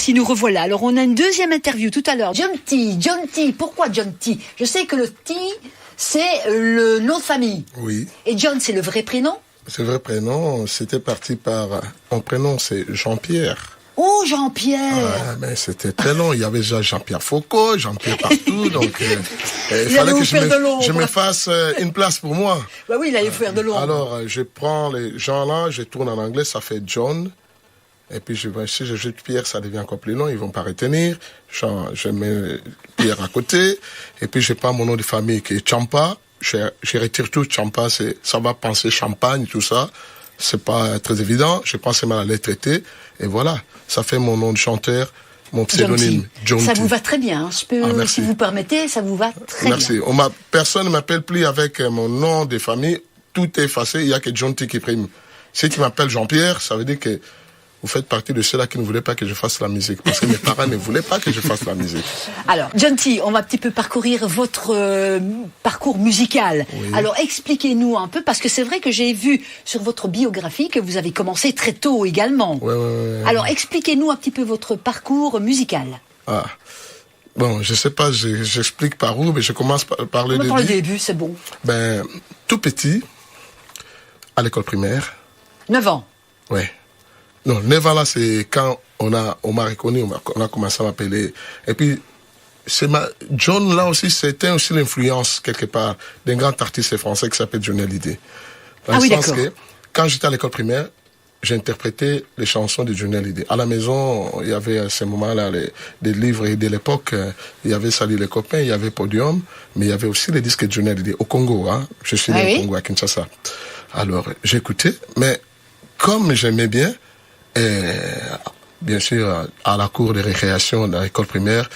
voici, nous revoilà. Alors, on a une deuxième interview tout à l'heure. John T. Pourquoi John T? Je sais que le T, c'est le nom de famille. Oui. Et John, c'est le vrai prénom? C'est le vrai prénom. C'était parti par... Mon prénom, c'est Jean-Pierre. Oh, Jean-Pierre. Ouais, mais c'était très long. Il y avait déjà Jean-Pierre Foucault, Jean-Pierre partout. Donc, il fallait que je me fasse une place pour moi. Bah oui, il allait faire de l'ombre. Alors, je prends les gens là, je tourne en anglais, ça fait John. Et puis, si je jette Pierre, ça devient encore plus long. Ils vont pas retenir. Je mets Pierre à côté. Et puis, je prends mon nom de famille qui est Champa. Je retire tout. Champa, ça va penser champagne, tout ça. C'est pas très évident. Je prends seulement la lettre T. Et voilà. Ça fait mon nom de chanteur, mon pseudonyme. John T. Ça vous va très bien. Si vous permettez, ça vous va très bien. Merci. Personne ne m'appelle plus avec mon nom de famille. Tout est effacé. Il y a que John T qui prime. Si tu m'appelles Jean-Pierre, ça veut dire que vous faites partie de ceux-là qui ne voulaient pas que je fasse la musique. Parce que mes parents ne voulaient pas que je fasse la musique. Alors, John T, on va un petit peu parcourir votre parcours musical. Oui. Alors, expliquez-nous un peu, parce que c'est vrai que j'ai vu sur votre biographie que vous avez commencé très tôt également. Ouais. Alors, expliquez-nous un petit peu votre parcours musical. Ah. Bon, je sais pas, j'explique par où, mais je commence par le début. Par le début, c'est bon. Tout petit, à l'école primaire. 9 ans. Ouais. Non, 9 ans là, c'est quand on m'a reconnu, on a commencé à m'appeler. Et puis, John là aussi, c'était aussi l'influence, quelque part, d'un grand artiste français qui s'appelle Johnny Hallyday. Dans le sens que, quand j'étais à l'école primaire, j'interprétais les chansons de Johnny Hallyday. À la maison, il y avait à ce moment-là des livres de l'époque. Il y avait Salut les copains, il y avait Podium, mais il y avait aussi les disques de Johnny Hallyday au Congo. Hein. Je suis né au Congo, à Kinshasa. Alors, j'écoutais, mais comme j'aimais bien, bien sûr, à la cour de récréation de l'école primaire,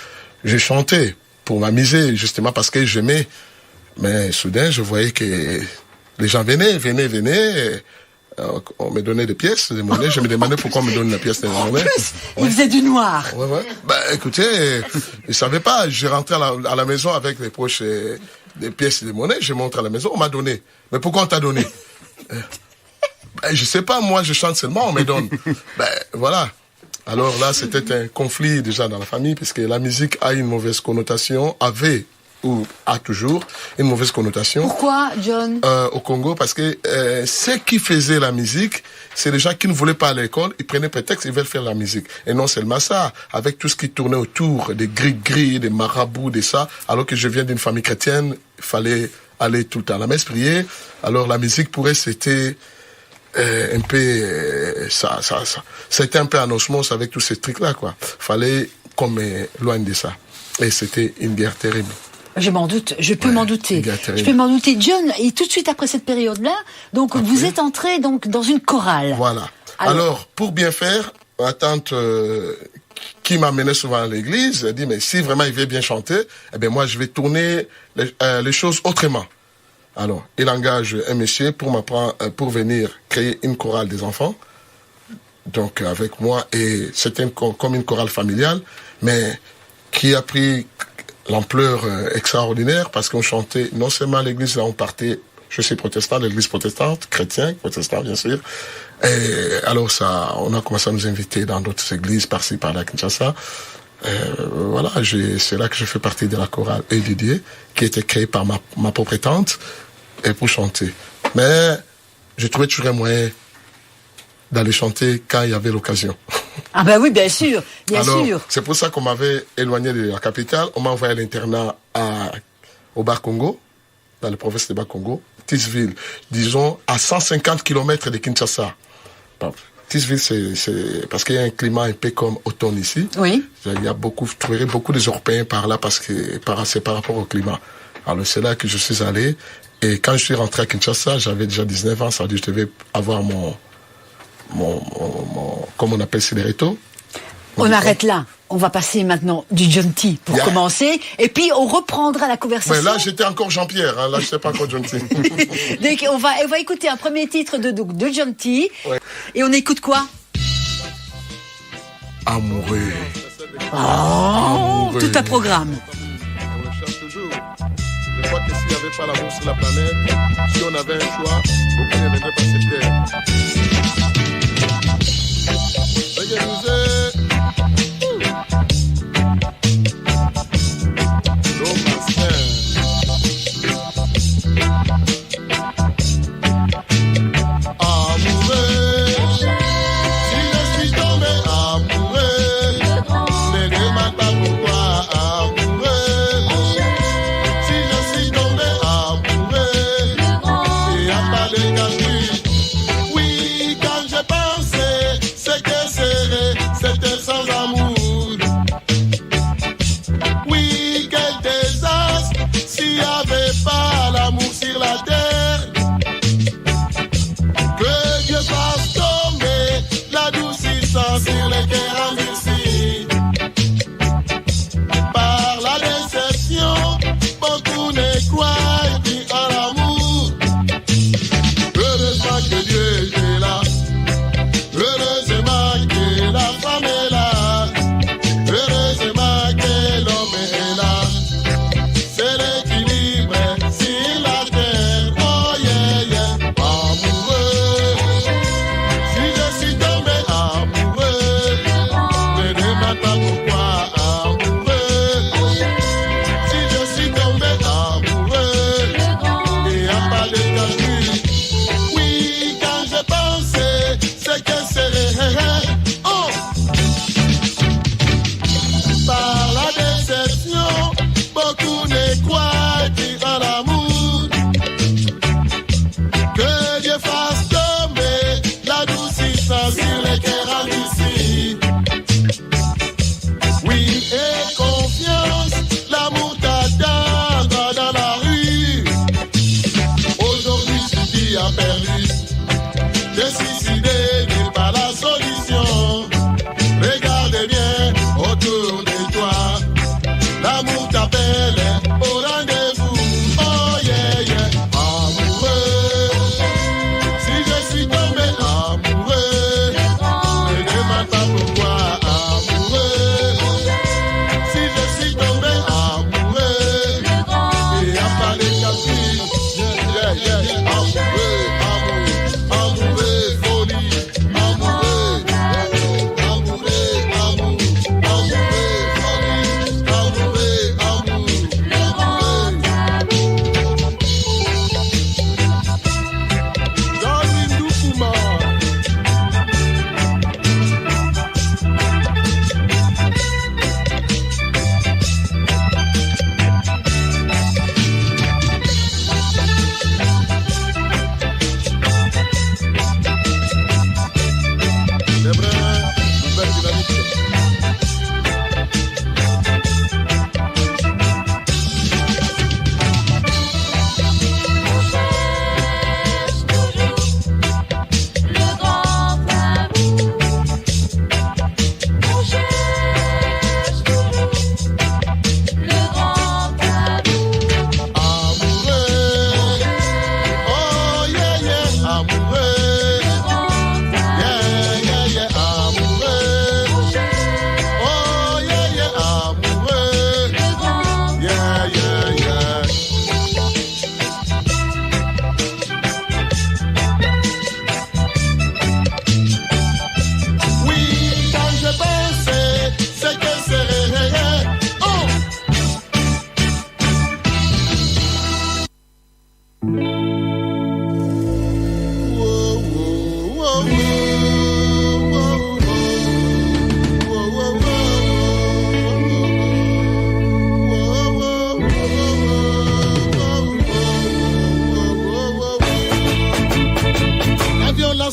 je chantais pour m'amuser, justement parce que j'aimais. Mais soudain, je voyais que les gens venaient. On me donnait des pièces de monnaie. Je me demandais pourquoi on me donne une pièce de monnaie. Il faisait du noir. Ouais. Écoutez, je savais pas. Je rentrais à la maison avec les poches des pièces de monnaie. Je montre à la maison. On m'a donné. Mais pourquoi on t'a donné? Je sais pas. Moi, je chante seulement. On me donne. Voilà. Alors là, c'était un conflit déjà dans la famille, puisque la musique a une mauvaise connotation, avait ou a toujours une mauvaise connotation. Pourquoi, John? Au Congo, parce que ceux qui faisaient la musique, c'est les gens qui ne voulaient pas à l'école, ils prenaient prétexte, ils veulent faire la musique. Et non seulement ça, avec tout ce qui tournait autour, des gris-gris, des marabouts, des ça, alors que je viens d'une famille chrétienne, il fallait aller tout le temps à la messe, prier. Alors la musique pour eux, c'était un peu c'était un peu en osmose avec tous ces trucs là, quoi. Fallait qu'on m'éloigne de ça, et c'était une guerre terrible. Je m'en doute, je peux m'en douter. John, et tout de suite après cette période-là, donc vous êtes entré donc dans une chorale. Voilà. Alors pour bien faire, ma tante qui m'amenait souvent à l'église, elle dit, mais si vraiment il veut bien chanter, eh bien moi je vais tourner les choses autrement. Alors, il engage un monsieur pour venir créer une chorale des enfants. Donc, avec moi, et c'était comme une chorale familiale, mais qui a pris l'ampleur extraordinaire parce qu'on chantait non seulement à l'église, là on partait, je suis protestant, l'église protestante, chrétien, protestant bien sûr. Et alors on a commencé à nous inviter dans d'autres églises par-ci, par-là, à Kinshasa. Voilà, c'est là que je fais partie de la chorale Et Didier, qui a été créée par ma propre tante, et pour chanter. Mais je trouvais toujours un moyen d'aller chanter quand il y avait l'occasion. Ah ben oui, bien sûr, bien sûr. C'est pour ça qu'on m'avait éloigné de la capitale. On m'a envoyé à l'internat au Bas-Congo, dans la province de Bas-Congo, Tisville, disons à 150 km de Kinshasa. Tisville, c'est parce qu'il y a un climat un peu comme automne ici. Oui. Il y a beaucoup, vous trouverez beaucoup des Européens par là parce que c'est par rapport au climat. Alors c'est là que je suis allé. Et quand je suis rentré à Kinshasa, j'avais déjà 19 ans, ça veut dire que je devais avoir comme on appelle Céléréto. On arrête là. On va passer maintenant du John T pour commencer. Et puis, on reprendra la conversation. Mais là, j'étais encore Jean-Pierre. Hein, là, je sais pas encore John T. Donc, on va écouter un premier titre de John T. Ouais. Et on écoute quoi? Amoureux. Oh, Amoureux. Tout un programme. On le cherche toujours. Je crois que s'il n'y avait pas l'amour sur la planète, si on avait un choix, beaucoup ne viendraient pas sur Terre. Regardez.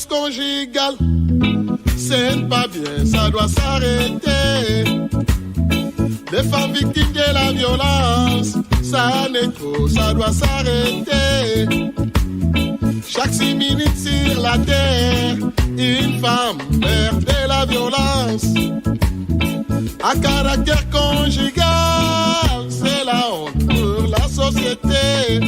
violence conjugale, c'est pas bien, ça doit s'arrêter. Les femmes victimes de la violence, ça n'est trop, ça doit s'arrêter. Chaque 6 minutes sur la terre, une femme perd de la violence. À caractère conjugal, c'est la honte pour la société.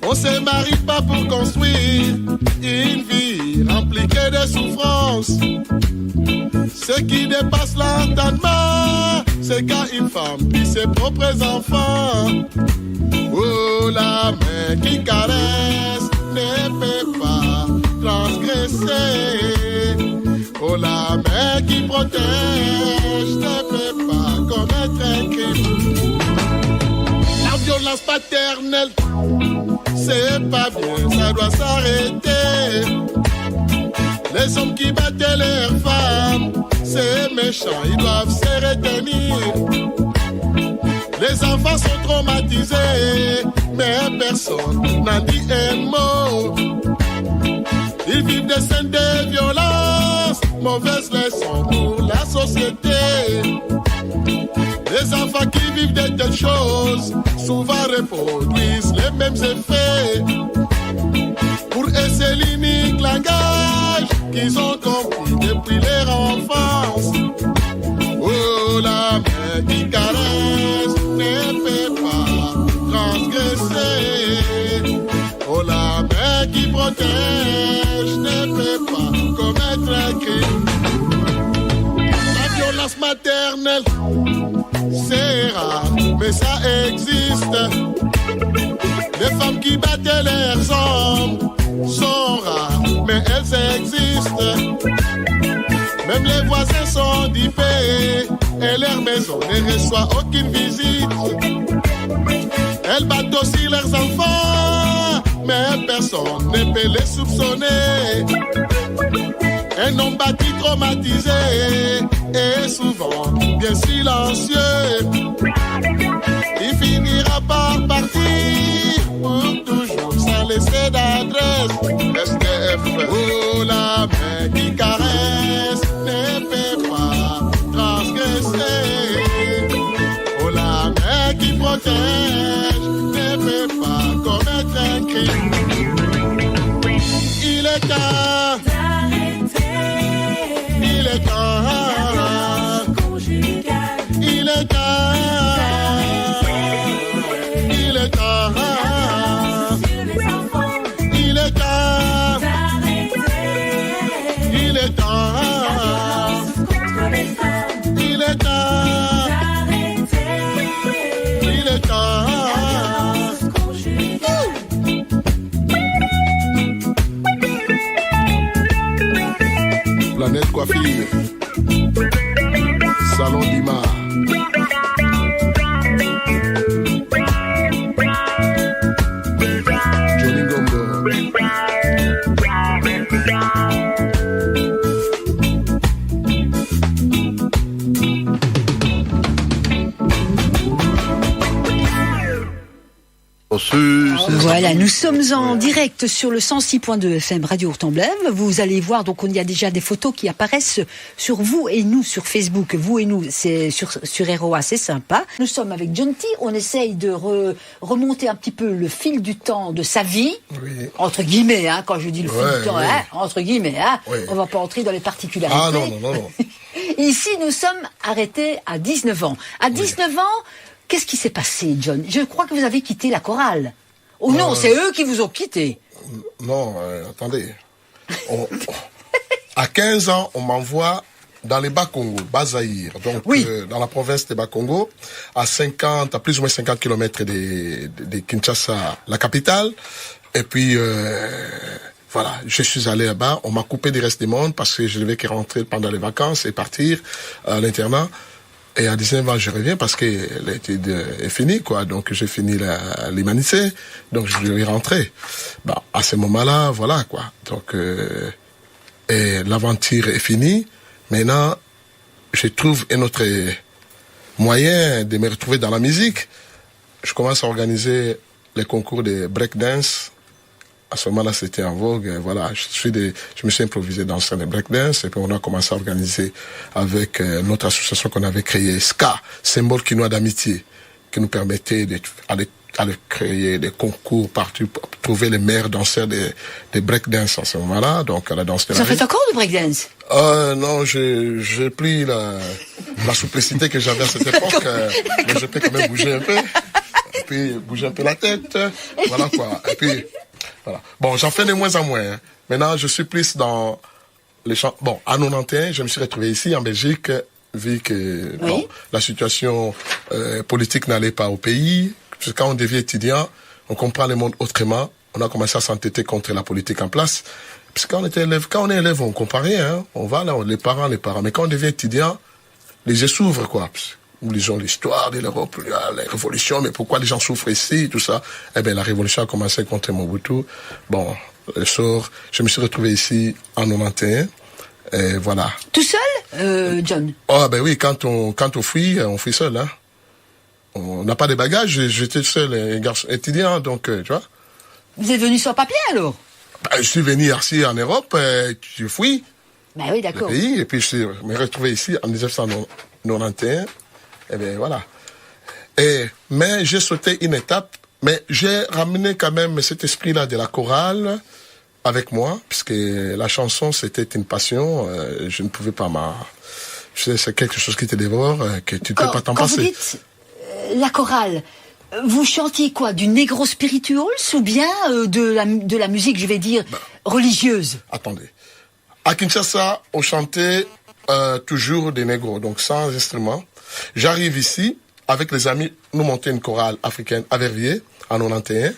On se marie pas pour construire une vie remplie que de souffrances. Ce qui dépasse l'entendement, c'est quand une femme tue ses propres enfants. Oh, la main qui caresse ne peut pas transgresser. Oh, la main qui protège ne peut pas commettre un crime. La violence paternelle, c'est pas bien, ça doit s'arrêter. Les hommes qui battent leurs femmes, c'est méchant, ils doivent se retenir. Les enfants sont traumatisés, mais personne n'en dit un mot. Ils vivent des scènes de violence, mauvaise leçon pour la société. Les enfants qui vivent de telles choses, souvent reproduisent les mêmes effets. Pour eux, c'est l'unique langage qu'ils ont compris depuis leur enfance. Oh, la main qui caresse ne peut pas transgresser. Oh, la main qui protège ne peut pas commettre un crime. La violence maternelle, c'est rare, mais ça existe. Les femmes qui battent leurs hommes sont rares, mais elles existent. Même les voisins sont dupés et leur maison ne reçoit aucune visite. Elles battent aussi leurs enfants, mais personne ne peut les soupçonner. Un homme battu traumatisé est souvent bien silencieux. Il finira par partir pour toujours sans laisser d'adresse. SDF. Oh, la main qui caresse ne peut pas transgresser. Oh, la main qui protège ne peut pas commettre un crime. Il est temps d'arrêter. Il est temps. Il est temps. Il est temps. Il est temps. Il est temps. Il est temps. Il est temps. Planète Coiffure, Salon Dima. Johnny Gombo. Voilà, nous sommes en direct sur le 106.2 FM Radio Hortemblève. Vous allez voir, donc il y a déjà des photos qui apparaissent sur vous et nous sur Facebook. Vous et nous, c'est sur ROA, c'est sympa. Nous sommes avec John T. On essaye de remonter un petit peu le fil du temps de sa vie, oui. Entre guillemets, hein, quand je dis le fil du temps, oui. Hein, entre guillemets, hein, oui. On va pas entrer dans les particularités. Ah non. Ici, nous sommes arrêtés à 19 ans. À 19 ans, qu'est-ce qui s'est passé, John? Je crois que vous avez quitté la chorale. Oh non, c'est eux qui vous ont quitté. Non, attendez. À 15 ans, on m'envoie dans les Bas-Congo, Bas-Zaïre, donc oui. Dans la province des Bas-Congo, à plus ou moins 50 km de Kinshasa, la capitale. Et puis, voilà, je suis allé là-bas. On m'a coupé du reste du monde parce que je devais que rentrer pendant les vacances et partir à l'internat. Et à 19 ans, je reviens parce que l'étude est finie, quoi. Donc, j'ai fini l'humanité. Donc, je devais rentrer. Bon, à ce moment-là, voilà, quoi. Donc, et l'aventure est finie. Maintenant, je trouve un autre moyen de me retrouver dans la musique. Je commence à organiser les concours de breakdance À ce moment-là, c'était en vogue. Et voilà, je me suis improvisé dans le breakdance et puis on a commencé à organiser avec notre association qu'on avait créée, SKA, Symbole Quinois d'amitié, qui nous permettait d'aller créer des concours partout pour trouver les meilleurs danseurs des breakdance à ce moment-là. Donc, la danse de la Vous en faites encore du breakdance? Non, j'ai pris la souplicité que j'avais à cette époque, mais je peux quand même bouger un peu. Et puis, bouger un peu la tête. Voilà quoi. Et puis, voilà. Bon, j'en fais de moins en moins. Hein. Maintenant, je suis plus dans les chants. Bon, à 91, je me suis retrouvé ici en Belgique, vu que bon, la situation politique n'allait pas au pays. Parce que quand on devient étudiant, on comprend le monde autrement. On a commencé à s'entêter contre la politique en place. Parce que quand on est élève, on comprend rien. Hein. On va là, les parents. Mais quand on devient étudiant, les yeux s'ouvrent, quoi. Nous lisons l'histoire de l'Europe, la révolution, mais pourquoi les gens souffrent ici, tout ça. Eh bien, la révolution a commencé contre Mobutu. Bon, le sort, je me suis retrouvé ici en 91. Et voilà. Tout seul, John? Oh, ben oui, quand on fuit seul, hein. On n'a pas de bagages, j'étais seul, un garçon étudiant, donc, tu vois. Vous êtes venu sans papier, alors? Ben, je suis venu ici en Europe, je fuis. Ben oui, d'accord. Le pays, et puis je me suis retrouvé ici en 1991. Eh bien, voilà. Mais j'ai sauté une étape, mais j'ai ramené quand même cet esprit-là de la chorale avec moi, puisque la chanson, c'était une passion. Je ne pouvais pas c'est quelque chose qui te dévore, que tu ne peux pas t'en passer. Quand vous dites la chorale, vous chantiez quoi? Du negro spirituals ou bien de la musique, je vais dire, religieuse? Attendez. À Kinshasa, on chantait toujours des négros, donc sans instrument. J'arrive ici, avec les amis, nous monter une chorale africaine à Verviers, en 91,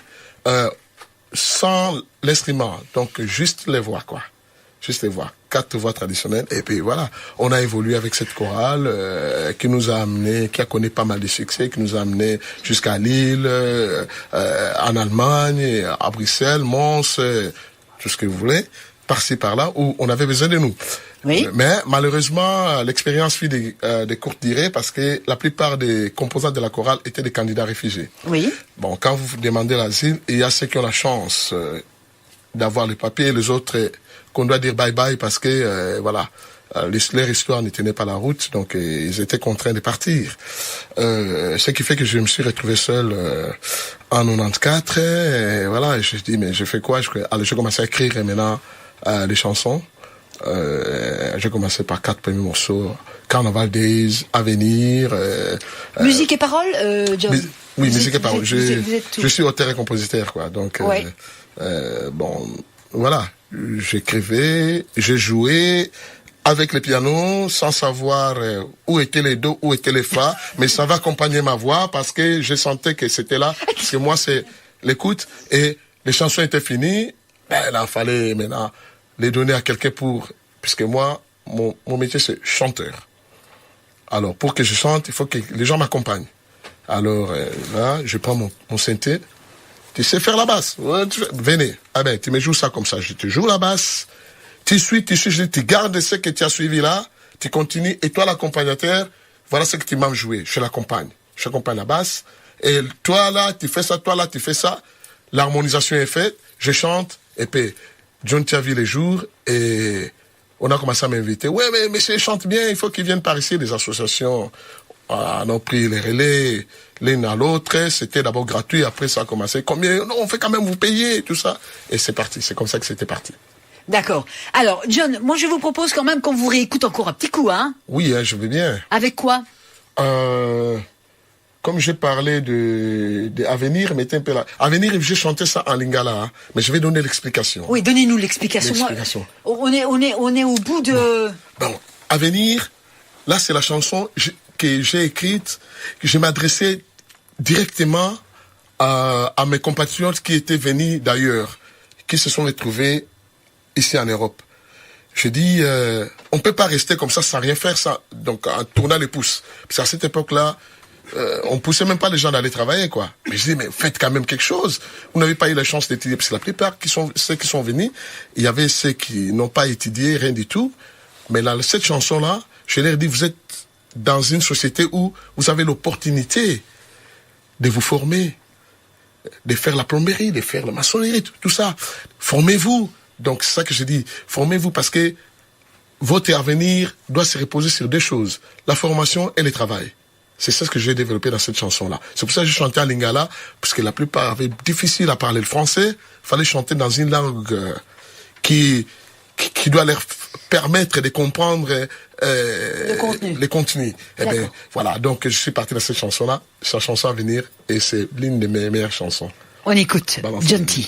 sans l'instrument, donc juste les voix, quoi. Juste les voix, 4 voix traditionnelles, et puis voilà, on a évolué avec cette chorale qui nous a amené, qui a connu pas mal de succès, qui nous a amené jusqu'à Lille, en Allemagne, à Bruxelles, Mons, tout ce que vous voulez, par-ci par-là, où on avait besoin de nous. Oui. Mais malheureusement, l'expérience fut de courte durée parce que la plupart des composants de la chorale étaient des candidats réfugiés. Oui. Bon, quand vous demandez l'asile, il y a ceux qui ont la chance d'avoir les papiers, et les autres qu'on doit dire bye-bye parce que, voilà, leur histoire ne tenait pas la route, donc ils étaient contraints de partir. Ce qui fait que je me suis retrouvé seul en 94, et voilà, et je me dis, mais je fais quoi? J'ai commencé à écrire maintenant les chansons. J'ai commencé par 4 premiers morceaux. Carnaval Days, Avenir. Musique et paroles, John? Oui, musique et paroles. Je suis auteur et compositeur, quoi. Donc, ouais. Bon, voilà. J'écrivais, j'ai joué avec le piano, sans savoir où étaient les do, où étaient les fa, mais ça va accompagner ma voix parce que je sentais que c'était là. Parce que moi, c'est l'écoute et les chansons étaient finies. Ben, là, il fallait maintenant les donner à quelqu'un puisque moi, mon métier, c'est chanteur. Alors, pour que je chante, il faut que les gens m'accompagnent. Alors, là, je prends mon synthé. Tu sais faire la basse? Ouais, venez. Ah ben, tu me joues ça comme ça. Je te joue la basse. Tu suis, tu gardes ce que tu as suivi là. Tu continues. Et toi, l'accompagnateur, voilà ce que tu m'as joué. Je l'accompagne. Je accompagne la basse. Et toi, là, tu fais ça. Toi, là, tu fais ça. L'harmonisation est faite. Je chante. Et puis, John, tu as vu les jours. Et on a commencé à m'inviter. Ouais, mais monsieur chante bien. Il faut qu'il vienne par ici. Les associations on a pris les relais l'une à l'autre. C'était d'abord gratuit. Après, ça a commencé. Combien? Non, on fait quand même vous payer, tout ça. Et c'est parti. C'est comme ça que c'était parti. D'accord. Alors, John, moi, je vous propose quand même qu'on vous réécoute encore un petit coup, hein? Oui, hein, je veux bien. Avec quoi? Comme j'ai parlé de Avenir, mettez un peu là. Avenir, j'ai chanté ça en lingala, hein, mais je vais donner l'explication. Oui, donnez-nous l'explication. On est au bout de... Bon, Avenir, là, c'est la chanson que j'ai écrite, que je m'adressais directement à mes compatriotes qui étaient venus d'ailleurs, qui se sont retrouvés ici en Europe. Je dis, on peut pas rester comme ça sans rien faire, ça. Donc, en tournant les pouces. Parce qu'à cette époque-là, on poussait même pas les gens d'aller travailler, quoi. Mais je dis, mais faites quand même quelque chose. Vous n'avez pas eu la chance d'étudier. Parce que la plupart, ceux qui sont venus, il y avait ceux qui n'ont pas étudié, rien du tout. Mais là, cette chanson-là, je leur dis, vous êtes dans une société où vous avez l'opportunité de vous former, de faire la plomberie, de faire la maçonnerie, tout ça. Formez-vous. Donc, c'est ça que je dis. Formez-vous parce que votre avenir doit se reposer sur deux choses. La formation et le travail. C'est ça ce que j'ai développé dans cette chanson-là. C'est pour ça que j'ai chanté en lingala, parce que la plupart avaient difficile à parler le français. Fallait chanter dans une langue qui doit leur permettre de comprendre le contenu. Et ben, voilà. Donc, je suis parti dans cette chanson-là, sa chanson à venir, et c'est l'une de mes meilleures chansons. On écoute. John T.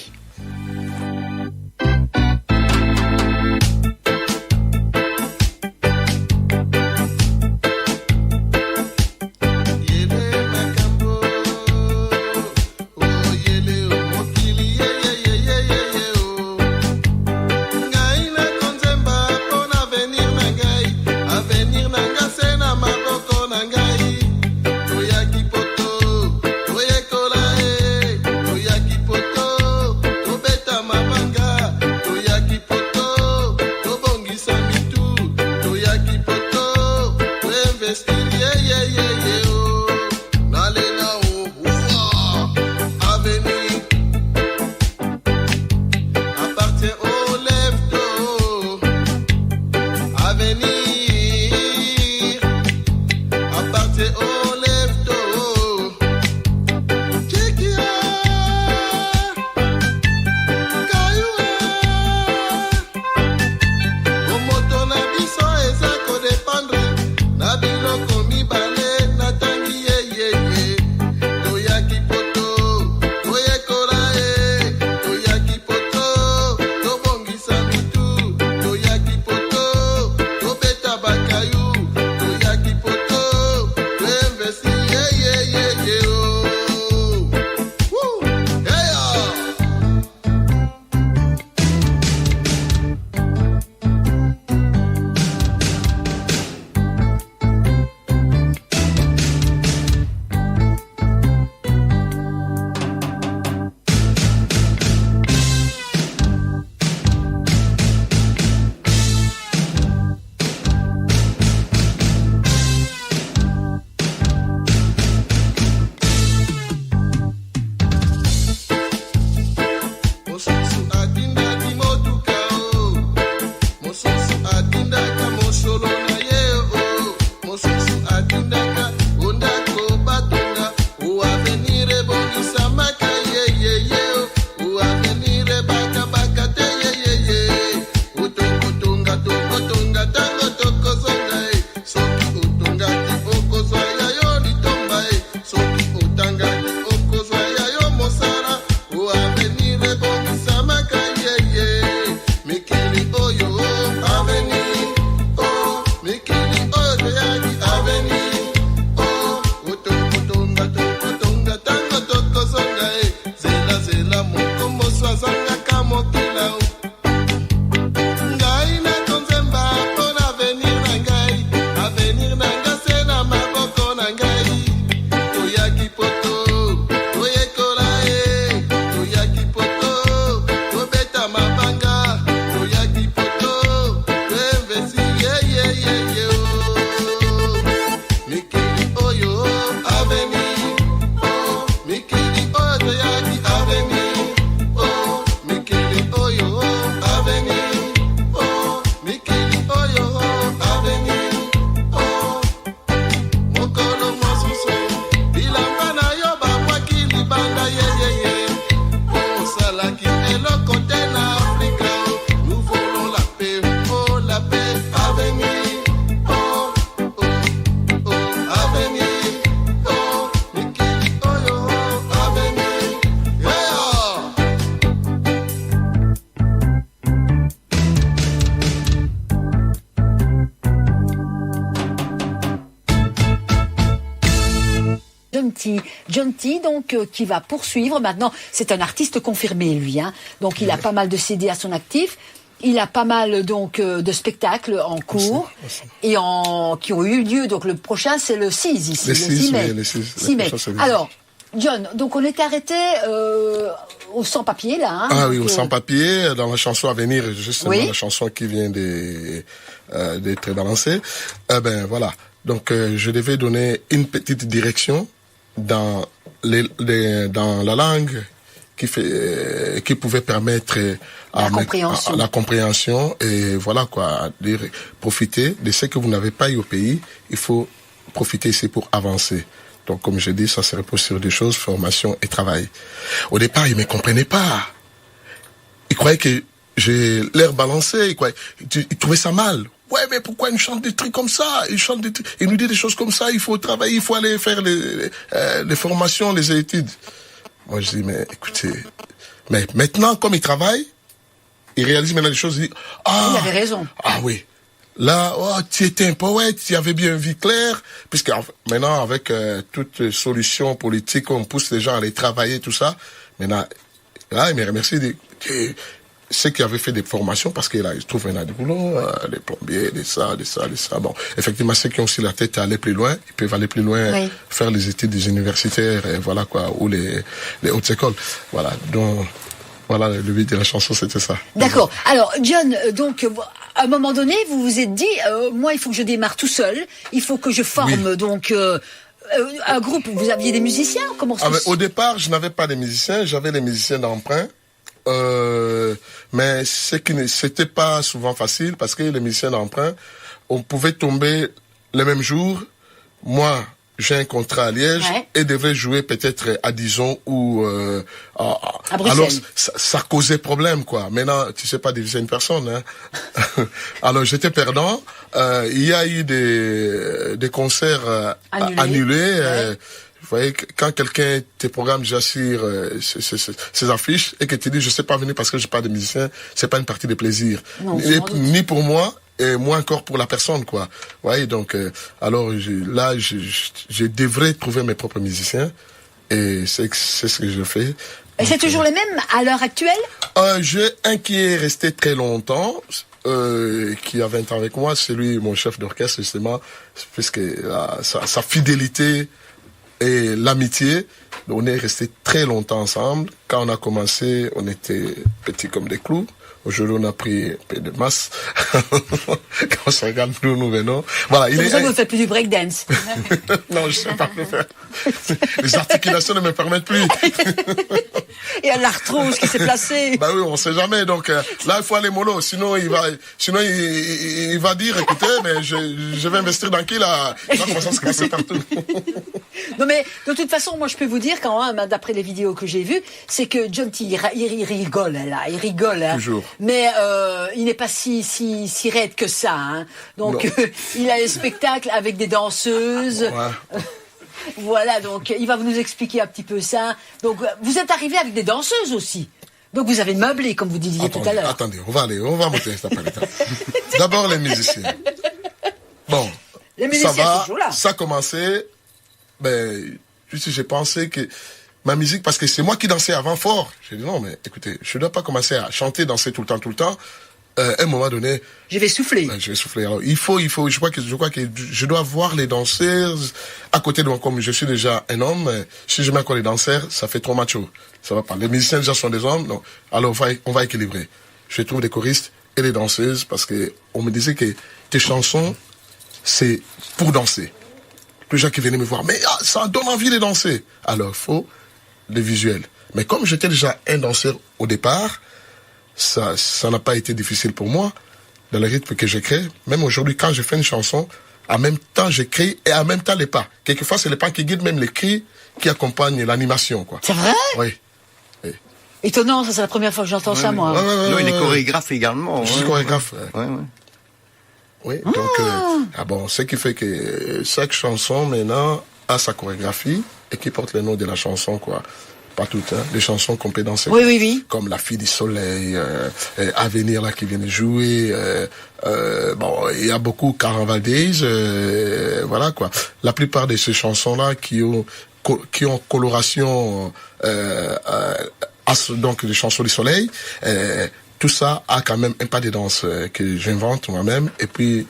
John T, donc qui va poursuivre. Maintenant, c'est un artiste confirmé, lui. Hein. Donc, il a pas mal de CD à son actif. Il a pas mal donc de spectacles en cours et qui ont eu lieu. Donc, le prochain, c'est le 6 ici, le 6 mai. Oui, le 6 mai. Alors, John, donc on était arrêté au sans-papier, là. Hein, ah oui, au sans-papier, dans la chanson à venir, justement, la chanson qui vient d'être balancée. Ben voilà. Donc, je devais donner une petite direction dans dans la langue qui pouvait permettre la compréhension et voilà quoi, dire profiter de ce que vous n'avez pas eu au pays. Il faut profiter ici pour avancer. Donc comme je dis, ça se repose sur deux choses, formation et travail. Au départ, ils me comprenaient pas. Ils croyaient que j'ai l'air balancé, ils trouvaient ça mal. Ouais, mais pourquoi ils chantent des trucs comme ça? Ils nous disent des choses comme ça, il faut travailler, il faut aller faire les formations, les études. Moi, je dis, mais écoutez, mais maintenant, comme ils travaillent, ils réalisent maintenant les choses, ils disent, il avait raison. Ah oui. Là, tu étais un poète, tu avais bien une vie claire, puisque maintenant, avec toute solution politique, on pousse les gens à aller travailler, tout ça. Maintenant, là, ils me remercient ceux qui avaient fait des formations, parce que là, ils trouvent maintenant du boulot, les plombiers, des ça. Bon, effectivement, ceux qui ont aussi la tête à aller plus loin, ils peuvent aller plus loin, oui. Faire les études des universitaires, et voilà quoi, ou les hautes écoles. Voilà, donc, voilà, le but de la chanson, c'était ça. D'accord. Alors, John, donc, à un moment donné, vous vous êtes dit, moi, il faut que je démarre tout seul, il faut que je forme, donc, un groupe. Vous aviez des musiciens? Comment ça Au départ, je n'avais pas de musiciens, j'avais des musiciens d'emprunt. Mais c'était pas souvent facile parce que les musiciens d'emprunt, on pouvait tomber le même jour. Moi, j'ai un contrat à Liège et devais jouer peut-être à Dijon ou à Bruxelles. Alors ça causait problème quoi. Maintenant, tu sais pas diviser une personne. Hein. Alors j'étais perdant. Il y a eu des concerts annulés. Vous voyez, quand quelqu'un te programme déjà sur ses affiches et que tu dis je sais pas venir parce que j'ai pas de musicien, c'est pas une partie de plaisir. Non, ni pour moi et moins encore pour la personne quoi. Vous voyez, donc alors je devrais trouver mes propres musiciens et c'est ce que je fais. Et c'est toujours les mêmes à l'heure actuelle? J'ai un qui est resté très longtemps. Qui a 20 ans avec moi, c'est lui mon chef d'orchestre justement, puisque sa fidélité et l'amitié, on est resté très longtemps ensemble. Quand on a commencé, on était petits comme des clous. Aujourd'hui, on a pris un peu de masse. Quand on se regarde, nous venons. Voilà, c'est pour ça que vous ne faites plus du breakdance. Non, je ne sais pas le faire. Les articulations ne me permettent plus. Il y a l'arthrose qui s'est placée. Bah oui, on ne sait jamais. Donc là, il faut aller mollo. Sinon, il va dire, écoutez, mais je vais investir dans qui là? Il va commencer à se casser partout. Non mais de toute façon, moi je peux vous dire quand même, d'après les vidéos que j'ai vues, c'est que John T, il rigole là, il rigole. Hein. Toujours. Mais il n'est pas si raide que ça. Hein. Donc il a un spectacle avec des danseuses. Ouais. Voilà, donc il va nous expliquer un petit peu ça. Donc vous êtes arrivé avec des danseuses aussi. Donc vous avez meublé, comme vous disiez tout à l'heure. Attendez, on va monter cet après-midi. D'abord les musiciens. Bon, les musiciens ça va, toujours là. Ça a commencé. Ben, j'ai pensé que ma musique, parce que c'est moi qui dansais avant fort. J'ai dit non, mais écoutez, je ne dois pas commencer à chanter, danser tout le temps. À un moment donné, je vais souffler. Je vais souffler. Alors, il faut. Je crois que je dois voir les danseuses à côté de moi. Comme je suis déjà un homme, si je mets encore les danseurs, ça fait trop macho. Ça va pas. Les musiciens déjà sont des hommes, non. Alors on va équilibrer. Je trouve des choristes et des danseuses parce que on me disait que tes chansons, c'est pour danser. Les gens qui venaient me voir, mais ça donne envie de danser. Alors, il faut des visuels. Mais comme j'étais déjà un danseur au départ, ça n'a pas été difficile pour moi, dans le rythme que j'écris. Même aujourd'hui, quand je fais une chanson, en même temps j'écris et en même temps les pas. Quelquefois, c'est les pas qui guident même les cris qui accompagnent l'animation, quoi. C'est vrai? Oui. Étonnant, ça c'est la première fois que j'entends ça, moi. Non, il est chorégraphe également. Je suis chorégraphe. Ouais. Oui, donc, ce qui fait que chaque chanson, maintenant, a sa chorégraphie et qui porte le nom de la chanson, quoi. Pas toutes, hein. Les chansons qu'on peut danser. Oui. Comme La Fille du Soleil, Avenir, là, qui vient de jouer, bon, il y a beaucoup Carnaval Days, voilà, quoi. La plupart de ces chansons-là qui ont coloration, donc les chansons du soleil, tout ça a quand même un pas de danse que j'invente moi-même et puis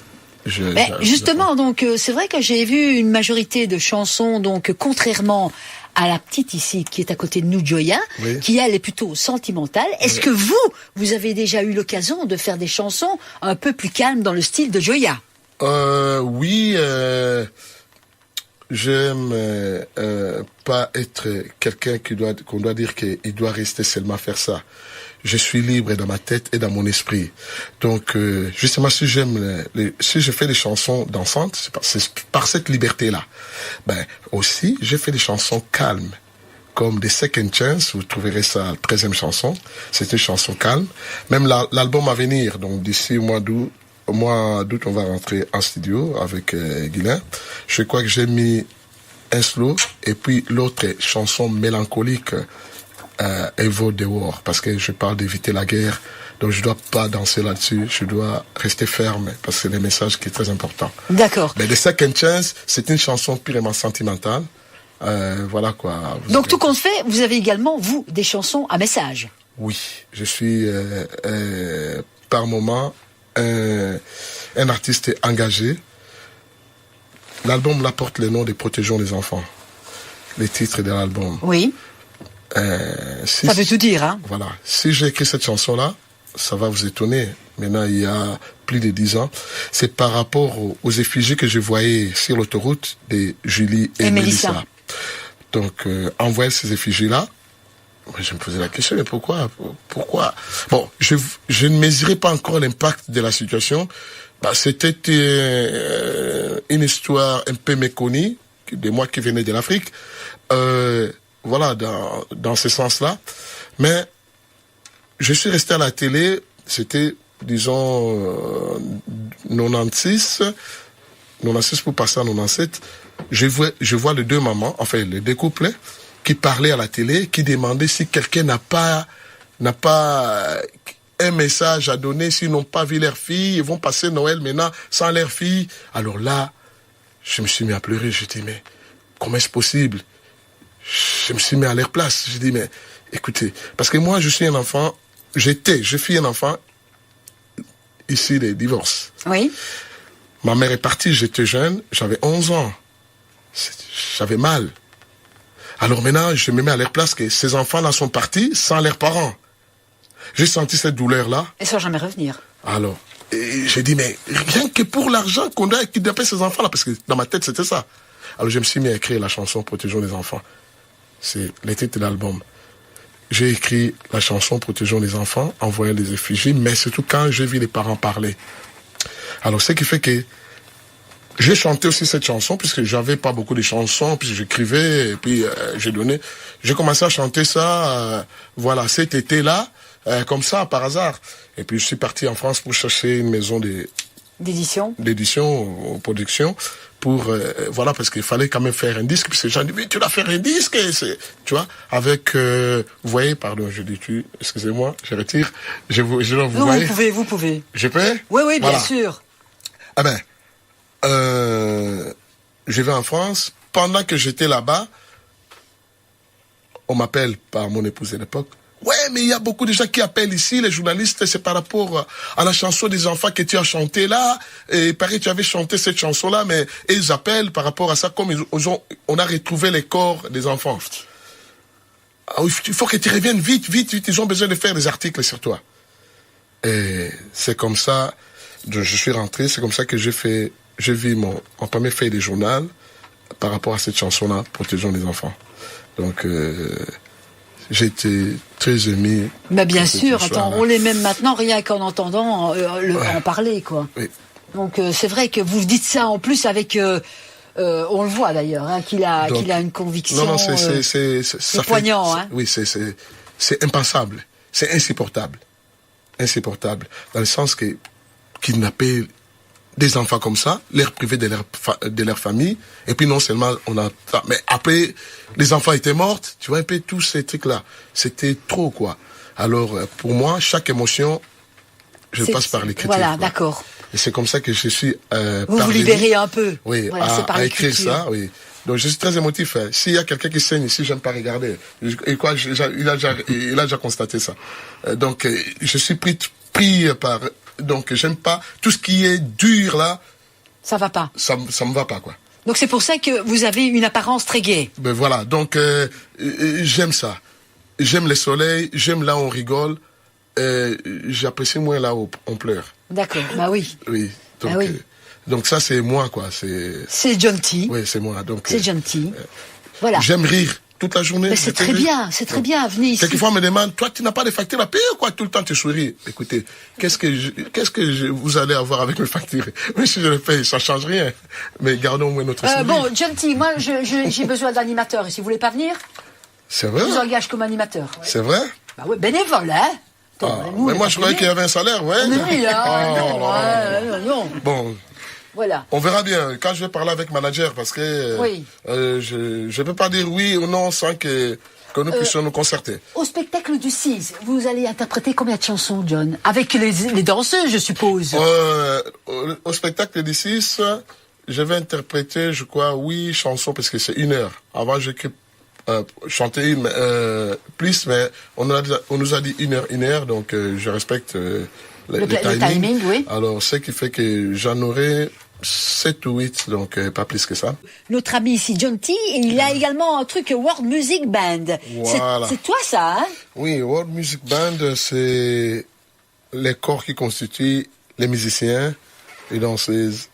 justement, donc c'est vrai que j'ai vu une majorité de chansons, donc contrairement à la petite ici qui est à côté de nous, Joya, qui elle est plutôt sentimentale. Est-ce que vous avez déjà eu l'occasion de faire des chansons un peu plus calmes dans le style de Joya? Oui. j'aime pas être quelqu'un qu'on doit dire qu'il doit rester seulement faire ça. Je suis libre dans ma tête et dans mon esprit. Donc, justement, si je fais des chansons dansantes, c'est par cette liberté-là. Ben, aussi, j'ai fait des chansons calmes, comme des Second Chance. Vous trouverez ça, la 13e chanson. C'est une chanson calme. Même l'album à venir, donc d'ici au mois d'août, on va rentrer en studio avec Guilain. Je crois que j'ai mis un slow et puis l'autre chanson mélancolique, Evo the War, parce que je parle d'éviter la guerre, donc je dois pas danser là-dessus, je dois rester ferme, parce que c'est le message qui est très important. D'accord. Mais The Second Chance, c'est une chanson purement sentimentale, voilà quoi. Donc tout compte fait, vous avez également, vous, des chansons à message. Oui, je suis par moment un artiste engagé. L'album là porte le nom de Protégeons les enfants, les titres de l'album. Oui. Ça veut tout dire, hein. Voilà. Si j'ai écrit cette chanson-là, ça va vous étonner. Maintenant, il y a plus de 10 ans. C'est par rapport aux effigies que je voyais sur l'autoroute de Julie et Mélissa. Donc, en voyant ces effigies-là, je me posais la question, mais pourquoi? Bon, je ne mesurais pas encore l'impact de la situation. Bah, c'était une histoire un peu méconnue, de moi qui venais de l'Afrique. Voilà, dans ce sens-là. Mais je suis resté à la télé, c'était, disons, 96 pour passer à 97. Je vois les deux mamans, enfin les deux couples, qui parlaient à la télé, qui demandaient si quelqu'un n'a pas un message à donner, s'ils n'ont pas vu leur fille, ils vont passer Noël maintenant sans leur fille. Alors là, je me suis mis à pleurer, je dis, mais comment est-ce possible? Je me suis mis à leur place. J'ai dit, mais écoutez, parce que moi, je suis un enfant, je suis un enfant issu des divorces. Oui. Ma mère est partie, j'étais jeune, j'avais 11 ans. J'avais mal. Alors maintenant, je me mets à leur place que ces enfants-là sont partis sans leurs parents. J'ai senti cette douleur-là. Et sans jamais revenir. Alors, j'ai dit, mais rien que pour l'argent qu'on doit kidnapper ces enfants-là, parce que dans ma tête, c'était ça. Alors, je me suis mis à écrire la chanson Protégeons les enfants. C'est le titre de l'album. J'ai écrit la chanson Protégeons les enfants, en voyant les effigies, mais surtout quand j'ai vu les parents parler. Alors, ce qui fait que j'ai chanté aussi cette chanson, puisque j'avais pas beaucoup de chansons, puis j'écrivais, et puis j'ai commencé à chanter ça, voilà, cet été-là, comme ça, par hasard. Et puis je suis parti en France pour chercher une maison d'édition ou production, pour, voilà, parce qu'il fallait quand même faire un disque, puis ces gens disent, mais tu dois faire un disque, tu vois, avec, vous voyez, pardon, je dis tu, excusez-moi, je retire, vous non, voyez. Vous pouvez. Je peux? Oui, voilà. Bien sûr. Ah ben, je vais en France. Pendant que j'étais là-bas, on m'appelle par mon épouse à l'époque. Ouais, mais il y a beaucoup de gens qui appellent ici, les journalistes, c'est par rapport à la chanson des enfants que tu as chanté là. Et pareil, tu avais chanté cette chanson-là, mais ils appellent par rapport à ça, comme on a retrouvé les corps des enfants. Ah, il faut que tu reviennes vite, ils ont besoin de faire des articles sur toi. Et c'est comme ça, je suis rentré, c'est comme ça que j'ai vu mon premier feuille de journal par rapport à cette chanson-là, Protégeons les enfants. Donc, j'ai été très ému. Bah bien sûr, attends, on l'est même maintenant, rien qu'en entendant en parler, quoi. Oui. Donc, c'est vrai que vous dites ça en plus avec... on le voit d'ailleurs, hein, qu'il a une conviction. Non, c'est poignant, hein. Oui, c'est impensable, c'est insupportable, dans le sens que kidnapper des enfants comme ça, les priver de leur famille, et puis non seulement mais après les enfants étaient morts, tu vois un peu tous ces trucs là, c'était trop quoi. Alors pour moi chaque émotion, je passe par l'écriture. Voilà, d'accord. Et c'est comme ça que je suis vous libérez un peu. Oui, voilà, à écrire ça, oui. Donc je suis très émotif. Hein. S'il y a quelqu'un qui saigne ici, j'aime pas regarder. Et quoi, il a déjà constaté ça. Donc je suis pris par. Donc j'aime pas tout ce qui est dur là. Ça va pas. Ça me va pas quoi. Donc c'est pour ça que vous avez une apparence très gaie. Ben voilà. Donc j'aime ça. J'aime le soleil. J'aime là où on rigole. J'apprécie moins là où on pleure. D'accord. Bah oui. Oui. Donc, Donc ça, c'est moi, quoi. C'est gentil. Oui, c'est moi. Donc. C'est gentil. Voilà. J'aime rire toute la journée. Mais c'est très bien, c'est très bien. Venez ici. Quelquefois, on me demande, toi, tu n'as pas de facture à payer ou quoi? Tout le temps, tu souris. Écoutez, qu'est-ce que vous allez avoir avec mes factures? Même si je les paye, ça change rien. Mais gardons au moins notre sourire. Bon, gentil, moi, j'ai besoin d'animateur. Et si vous voulez pas venir, c'est vrai? je vous engage comme animateur. C'est vrai? Bah ouais, bénévole, hein? Mais moi, je croyais qu'il y avait un salaire, ouais. Mais oui, non. Bon. Voilà. On verra bien quand je vais parler avec manager parce que oui. Je peux pas dire oui ou non sans que nous puissions nous concerter. Au spectacle du 6, vous allez interpréter combien de chansons, John? Avec les danseuses, je suppose. Au spectacle du 6, je vais interpréter, je crois, 8 chansons parce que c'est 1 heure. Avant, j'écris chanter plus, mais on nous a dit 1 heure, donc je respecte le timing, oui. Alors, ce qui fait que j'en aurai 7 ou 8, donc pas plus que ça. Notre ami ici, John T, il a également un truc World Music Band. Voilà. C'est toi ça, hein? Oui, World Music Band, c'est les corps qui constituent les musiciens, les danseuses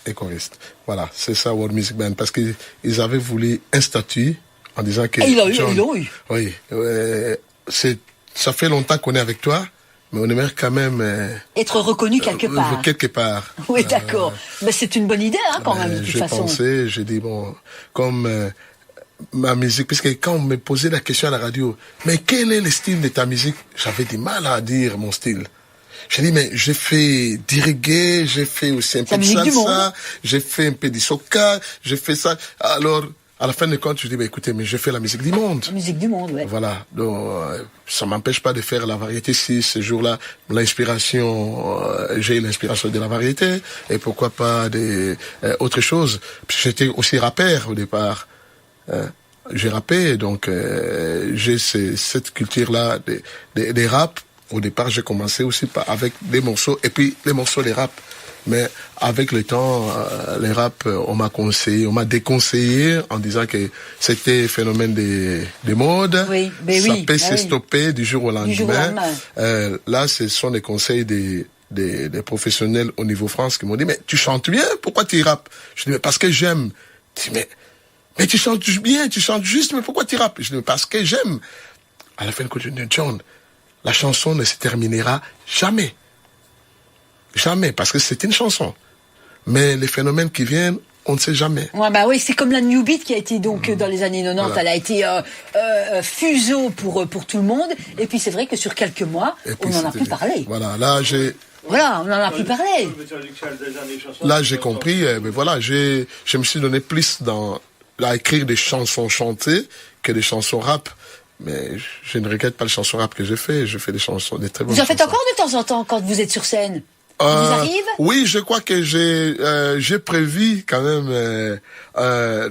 et choristes. Voilà, c'est ça World Music Band, parce qu'ils avaient voulu un statut en disant que... Et ils l'ont eu. Oui, ça fait longtemps qu'on est avec toi. Mais on aimerait quand même... être reconnu quelque part. Quelque part. Oui, d'accord. Mais c'est une bonne idée, hein, quand même, de toute façon. J'ai dit, bon, comme ma musique, parce que quand on me posait la question à la radio, mais quel est le style de ta musique? J'avais du mal à dire mon style. J'ai dit, mais j'ai fait du reggae, j'ai fait aussi un peu de salsa, j'ai fait un peu de soca, j'ai fait ça. Alors... à la fin de compte, je dis, écoutez, mais je fais la musique du monde. La musique du monde, ouais. Voilà. Donc, ça m'empêche pas de faire la variété si ce jour-là, j'ai l'inspiration de la variété. Et pourquoi pas autre chose. J'étais aussi rappeur au départ. J'ai rappé, donc, j'ai cette culture-là des rap. Au départ, j'ai commencé aussi avec des morceaux, et puis les morceaux, les rap. Mais avec le temps, les rap, on m'a déconseillé en disant que c'était phénomène de mode. Oui, mais ça peut se stopper du jour au lendemain. Là, ce sont des conseils des professionnels au niveau France qui m'ont dit, mais tu chantes bien, pourquoi tu rappes? Je dis, mais parce que j'aime. Je dis, mais tu chantes bien, tu chantes juste, mais pourquoi tu rappes? Je dis, mais parce que j'aime. À la fin, je dis, John, la chanson ne se terminera jamais. Jamais, parce que c'est une chanson. Mais les phénomènes qui viennent, on ne sait jamais. Ouais, bah oui, c'est comme la New Beat qui a été donc dans les années 90, voilà. Elle a été fuseau pour tout le monde. Et puis c'est vrai que sur quelques mois, on n'en a plus parlé. Voilà, là on n'en a plus parlé. Là j'ai compris, mais voilà, je me suis donné plus à écrire des chansons chantées que des chansons rap. Mais je ne regrette pas les chansons rap que j'ai fait. Je fais des chansons, des très bonnes chansons. Vous en faites encore de temps en temps quand vous êtes sur scène? Ça vous arrive? Oui, je crois que j'ai prévu quand même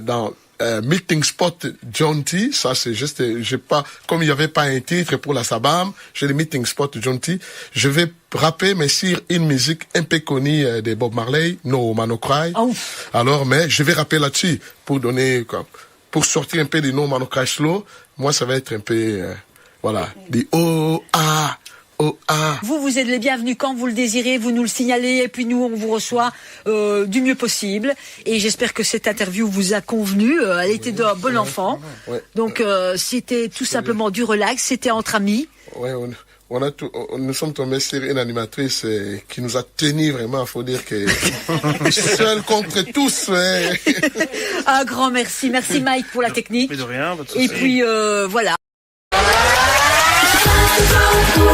dans Meeting Spot John T. Ça c'est juste, comme il n'y avait pas un titre pour la Sabam, j'ai le Meeting Spot John T. Je vais rapper mais sur une musique un peu connue de Bob Marley, No Man No Cry. Oh. Alors, mais je vais rapper là-dessus pour sortir un peu du No Man No Cry slow. Moi, ça va être un peu, des oh ah. Oh, ah. Vous êtes les bienvenus quand vous le désirez, vous nous le signalez et puis nous on vous reçoit du mieux possible. Et j'espère que cette interview vous a convenu. Elle était d'un bon enfant. Ouais. Donc c'était tout simplement du relax, c'était entre amis. Ouais, nous sommes tombés sur une animatrice qui nous a tenus vraiment, faut dire que seul contre tous. Ouais. Un grand merci. Merci Mike pour la technique. Mais de rien, pas de souci. Et puis voilà. Pour